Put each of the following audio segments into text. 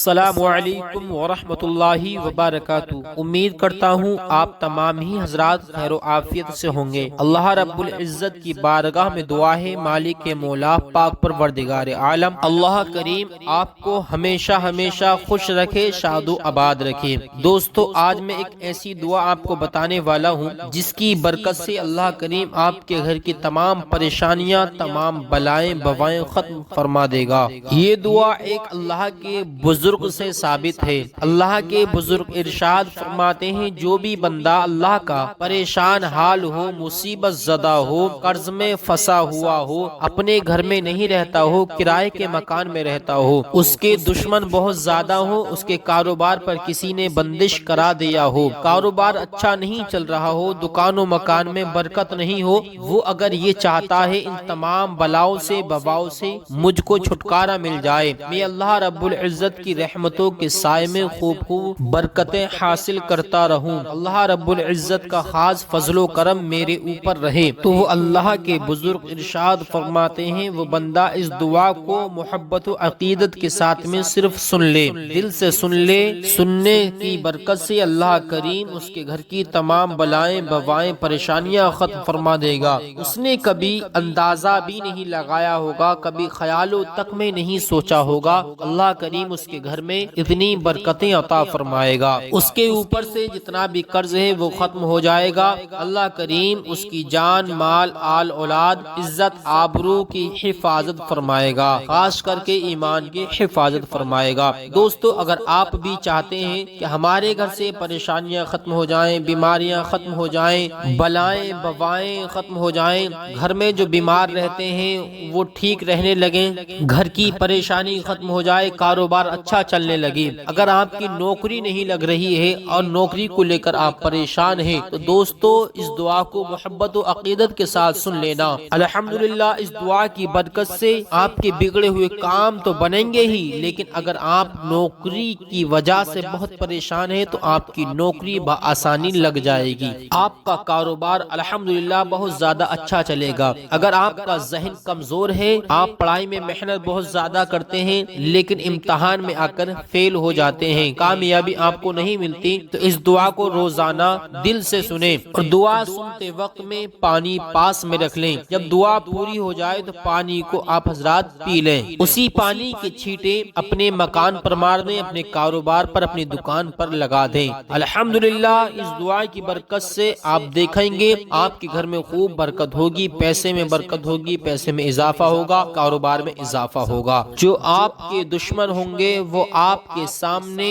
السلام علیکم ورحمۃ اللہ وبرکاتہ۔ امید کرتا ہوں آپ تمام ہی حضرات خیر و عافیت سے ہوں گے۔ اللہ رب العزت کی بارگاہ میں دعا ہے مالک مولا پاک پروردگار عالم اللہ کریم آپ کو ہمیشہ ہمیشہ خوش رکھے، شاد و آباد رکھے۔ دوستو، آج میں ایک ایسی دعا آپ کو بتانے والا ہوں جس کی برکت سے اللہ کریم آپ کے گھر کی تمام پریشانیاں، تمام بلائیں بوائیں ختم فرما دے گا۔ یہ دعا ایک اللہ کے بزرگ سے ثابت ہے۔ اللہ کے بزرگ ارشاد فرماتے ہیں، جو بھی بندہ اللہ کا پریشان حال ہو، مصیبت زدہ ہو، قرض میں پھنسا ہوا ہو، اپنے گھر میں نہیں رہتا ہو، کرائے کے مکان میں رہتا ہو، اس کے دشمن بہت زیادہ ہو، اس کے کاروبار پر کسی نے بندش کرا دیا ہو، کاروبار اچھا نہیں چل رہا ہو، دکان و مکان میں برکت نہیں ہو، وہ اگر یہ چاہتا ہے ان تمام بلاؤں سے بواؤں سے مجھ کو چھٹکارا مل جائے، میں اللہ رب العزت کی رحمتوں کے سائے میں خوب برکتیں حاصل کرتا رہوں، اللہ رب العزت کا خاص فضل و کرم میرے اوپر رہے، تو وہ اللہ کے بزرگ ارشاد فرماتے ہیں، وہ بندہ اس دعا کو محبت و عقیدت کے ساتھ میں صرف سن لے، دل سے سن لے، سننے کی برکت سے اللہ کریم اس کے گھر کی تمام بلائیں بوائیں پریشانیاں ختم فرما دے گا۔ اس نے کبھی اندازہ بھی نہیں لگایا ہوگا، کبھی خیالوں تک میں نہیں سوچا ہوگا، اللہ کریم اس کے گھر میں اتنی برکتیں عطا فرمائے گا، اس کے اوپر سے جتنا بھی قرض ہے وہ ختم ہو جائے گا، اللہ کریم اس کی جان مال آل اولاد عزت آبرو کی حفاظت فرمائے گا، خاص کر کے ایمان کی حفاظت فرمائے گا۔ دوستو، اگر آپ بھی چاہتے ہیں کہ ہمارے گھر سے پریشانیاں ختم ہو جائیں، بیماریاں ختم ہو جائیں، بلائیں بوائیں ختم ہو جائیں، گھر میں جو بیمار رہتے ہیں وہ ٹھیک رہنے لگیں، گھر کی پریشانی ختم ہو جائے، کاروبار اچھا چلنے لگے، اگر آپ کی نوکری نہیں لگ رہی ہے اور نوکری کو لے کر آپ پریشان ہیں، تو دوستو اس دعا کو محبت و عقیدت کے ساتھ سن لینا۔ الحمدللہ اس دعا کی برکت سے آپ کے بگڑے ہوئے کام تو بنیں گے ہی، لیکن اگر آپ نوکری کی وجہ سے بہت پریشان ہیں تو آپ کی نوکری بآسانی لگ جائے گی، آپ کا کاروبار الحمدللہ بہت زیادہ اچھا چلے گا۔ اگر آپ کا ذہن کمزور ہے، آپ پڑھائی میں محنت بہت زیادہ کرتے ہیں لیکن امتحان میں آ کر فیل ہو جاتے ہیں، کامیابی آپ کو نہیں ملتی، تو اس دعا کو روزانہ دل سے سنیں، اور دعا سنتے وقت میں پانی پاس میں رکھ لیں، جب دعا پوری ہو جائے تو پانی کو آپ حضرات پی لیں، اسی پانی کے چھینٹے اپنے مکان پر مار دیں، اپنے کاروبار پر، اپنی دکان پر لگا دیں۔ الحمدللہ اس دعا کی برکت سے آپ دیکھیں گے آپ کے گھر میں خوب برکت ہوگی، پیسے میں برکت ہوگی، پیسے میں اضافہ ہوگا، کاروبار میں اضافہ ہوگا، جو آپ کے دشمن ہوں گے وہ آپ کے سامنے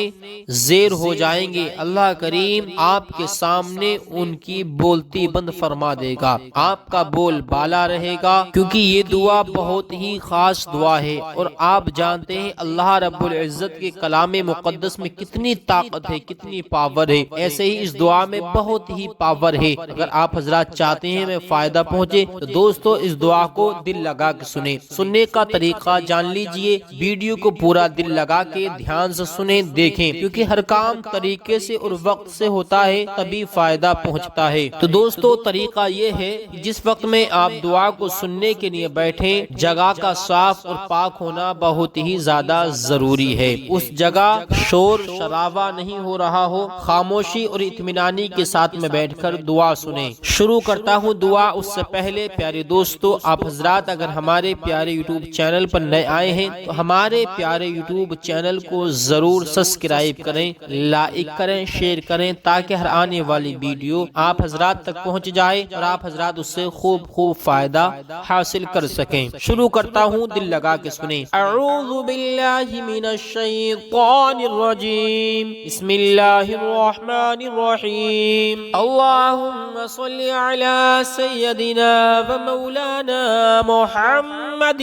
زیر ہو جائیں گے، اللہ کریم آپ کے سامنے ان کی بولتی بند فرما دے گا، آپ کا بول بالا رہے گا، کیونکہ یہ دعا بہت ہی خاص دعا ہے، اور آپ جانتے ہیں اللہ رب العزت کے کلام مقدس میں کتنی طاقت ہے، کتنی پاور ہے، ایسے ہی اس دعا میں بہت ہی پاور ہے۔ اگر آپ حضرات چاہتے ہیں میں فائدہ پہنچے تو دوستو اس دعا کو دل لگا کے سنیں، سننے کا طریقہ جان لیجئے، ویڈیو کو پورا دل لگا کے دھیان سے سنیں، دیکھیں، کیونکہ ہر کام طریقے سے اور وقت سے ہوتا ہے تبھی فائدہ پہنچتا ہے۔ تو دوستو طریقہ یہ ہے کہ جس وقت میں آپ دعا کو سننے کے لیے بیٹھیں، جگہ کا صاف اور پاک ہونا بہت ہی زیادہ ضروری ہے، اس جگہ شور شرابہ نہیں ہو رہا ہو، خاموشی اور اطمینانی کے ساتھ میں بیٹھ کر دعا سنیں۔ شروع کرتا ہوں دعا، اس سے پہلے پیارے دوستو آپ حضرات اگر ہمارے پیارے یوٹیوب چینل پر نئے آئے ہیں تو ہمارے پیارے یوٹیوب چینل کو ضرور سبسکرائب کریں، لائک کریں، شیئر کریں، تاکہ ہر آنے والی ویڈیو آپ حضرات تک پہنچ جائے اور آپ حضرات اس سے خوب فائدہ حاصل کر سکیں۔ شروع کرتا ہوں، دل لگا کے سنیں۔ اعوذ باللہ من الشیطان الرجیم، بسم اللہ الرحمن الرحیم، اللہم صل علی سیدنا و مولانا محمد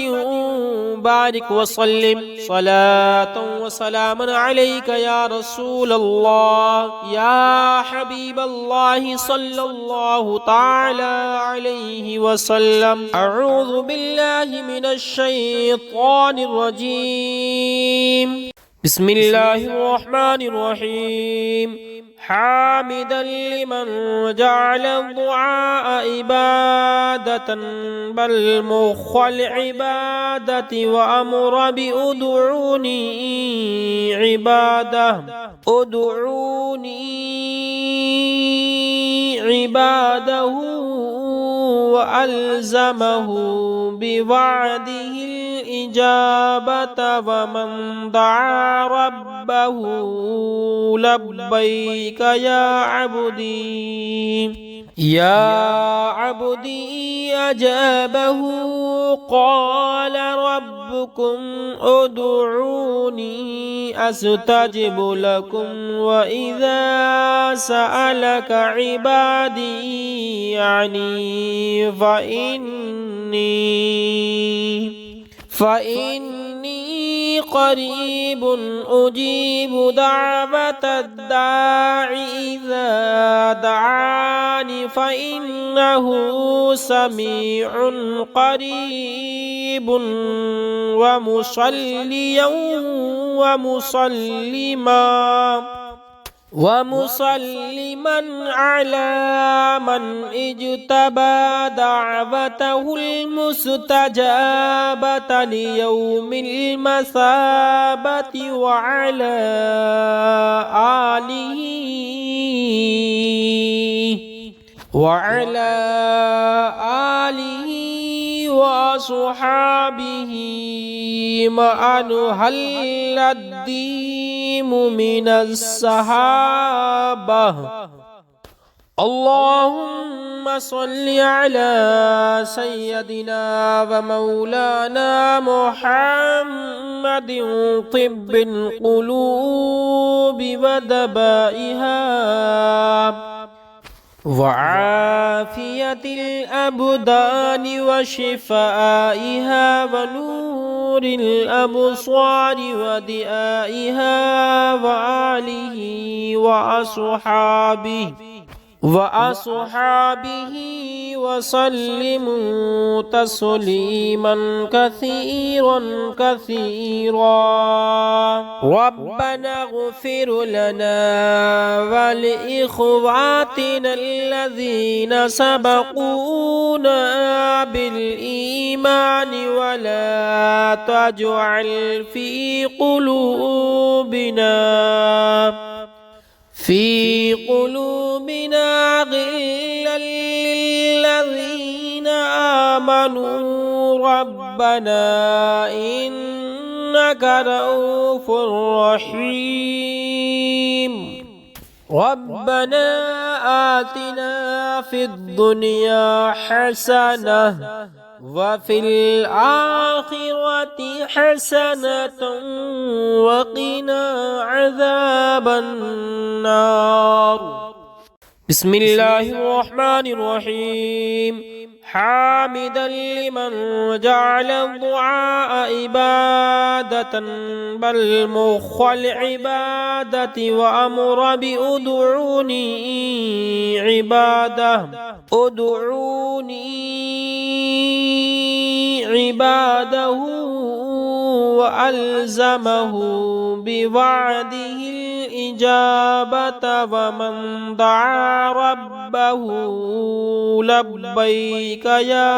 بارک وسلم صلاة و سلام علیک یا رسول اللہ یا حبیب اللہ صلی اللہ تعالی علیہ وسلم۔ اعوذ باللہ من الشیطان الرجیم، بسم اللہ الرحمن الرحیم، حامدا لمن جعل الدعاء عبادة بل مخ العبادة وأمر بأدعوني عباده وألزمه بوعده الإجابة ومن دعا ربه لبيك يا عبدي أجابه قال ربكم ادعوني أستجب لكم وإذا سألك عبادي عني فإني قريب أجيب دعوة الداع إذا دعاني فإنه سميع قريب ومسلما على من اجتبى دعوته المستجابة ليوم المثابة وعلى آله وصحابه ما أنهل الدين من الصحابة. اللهم صل على سيدنا ومولانا محمد طب القلوب ودبائها وعافية الأبدان وشفائها ونور الأبصار ودئائها وآله وأصحابه وسلموا تسليما كثيرا ربنا اغفر لنا ولإخواتنا الذين سبقونا بالإيمان ولا تجعل في قلوبنا غلا للذين آمنوا ربنا إنك رؤوف رحيم. ربنا آتنا في الدنيا حسنة وفي الآخرة حسنة وقنا عذاب النار. بسم الله الرحمن الرحيم. حامدا لمن جعل الدعاء عبادة بل مخ العبادة وأمر بأدعوني عباده وألزمه بوعده الإجابة ومن دعا ربه لبيك يا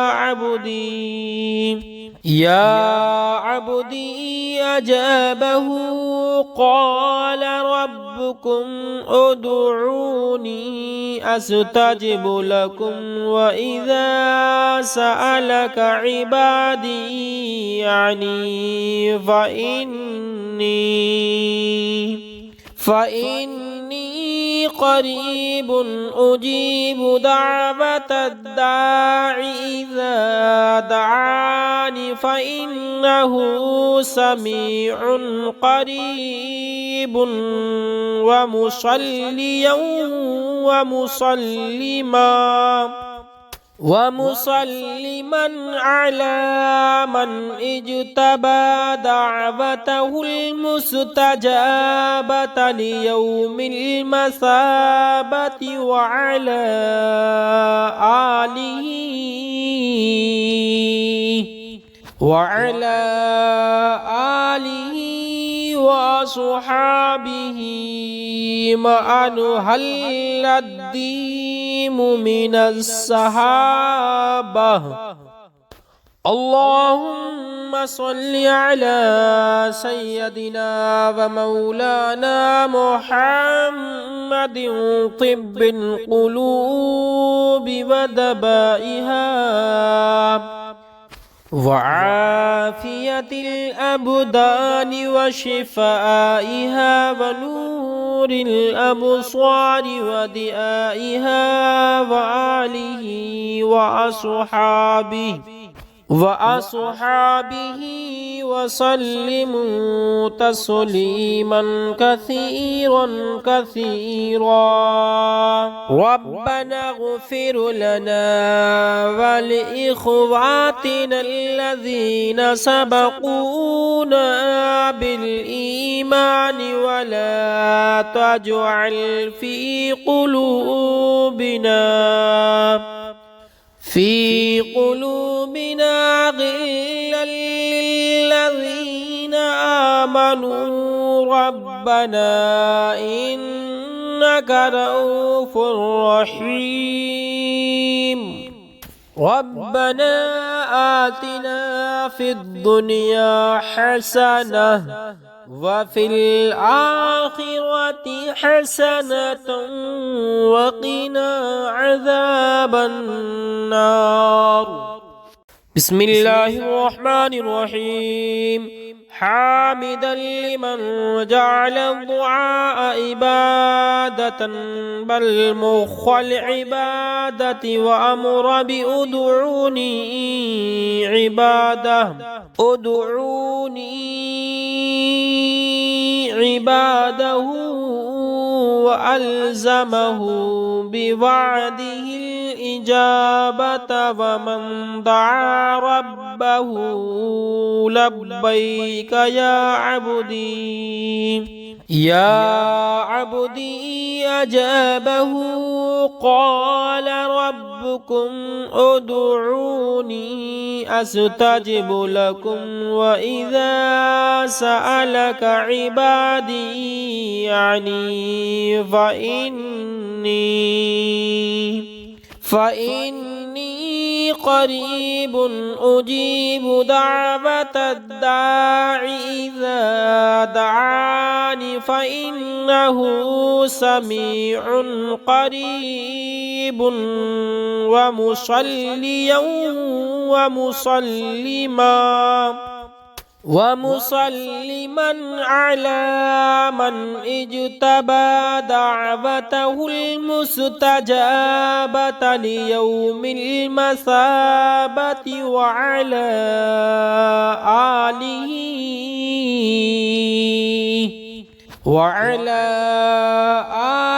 عبدي أجابه قال ربكم ادعوني أستجب لكم وإذا سألك عبادي عني فإني قريب أجيب دعوة الداع إذا دعاني فإنه سميع قريب ومسلما على من اجتبى دعوته المستجابة ليوم المثابة وعلى آله وأصحابه ما أنهل الدين من الصحابة. اللهم صل على سيدنا ومولانا محمد طب القلوب ودبائها وعافية الأبدان وشفائها ونور الأبصار ودئائها وآله وأصحابه وسلموا تسليما كثيرا ربنا اغفر لنا ولإخواتنا الذين سبقونا بالإيمان ولا تجعل في قلوبنا غلا للذين آمنوا ربنا إنك رؤوف رحيم. ربنا آتنا في الدنيا حسنة وفي الآخرة حسنة وقنا عذاب النار. بسم الله الرحمن الرحيم. حامدا لمن جعل الدعاء عبادة بل مخ العبادة وأمر بأدعوني عباده وألزمه بوعده الإجابة ومن دعا ربه لبيك يا عبدي أجابه قال ربكم ادعوني أستجب لكم وإذا سألك عبادي عني فإني قريب أجيب دعوة الداع إذا دعاني فإنه سميع قريب. ومسلما على من اجتبى دعوته المستجابة ليوم المثابة وعلى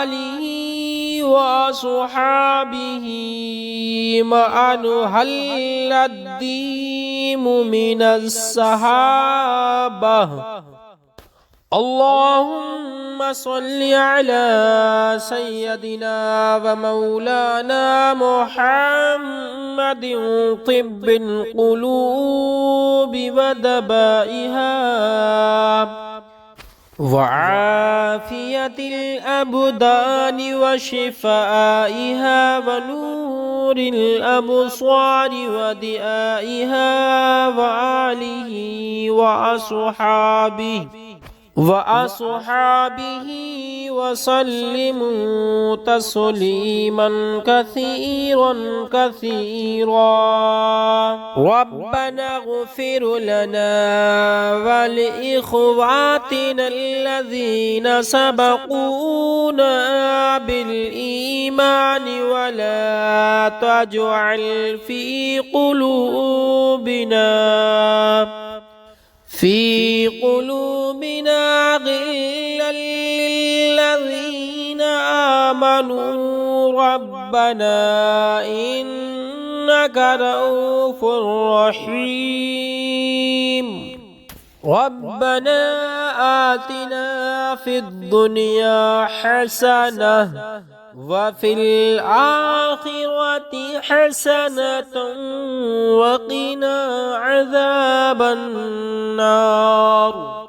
آله وصحابه ما أنهل الدين من الصحابة. اللهم صل على سيدنا ومولانا محمد طب القلوب ودبائها وعافية الأبدان وشفائها ونور الأبصار ودئائها وآله وأصحابه وسلموا تسليما كثيرا ربنا اغفر لنا ولإخواتنا الذين سبقونا بالإيمان ولا تجعل في قلوبنا غلا للذين آمنوا ربنا إنك رؤوف رحيم. ربنا آتنا في الدنيا حسنة وفي الآخرة حسنة وقنا عذاب النار.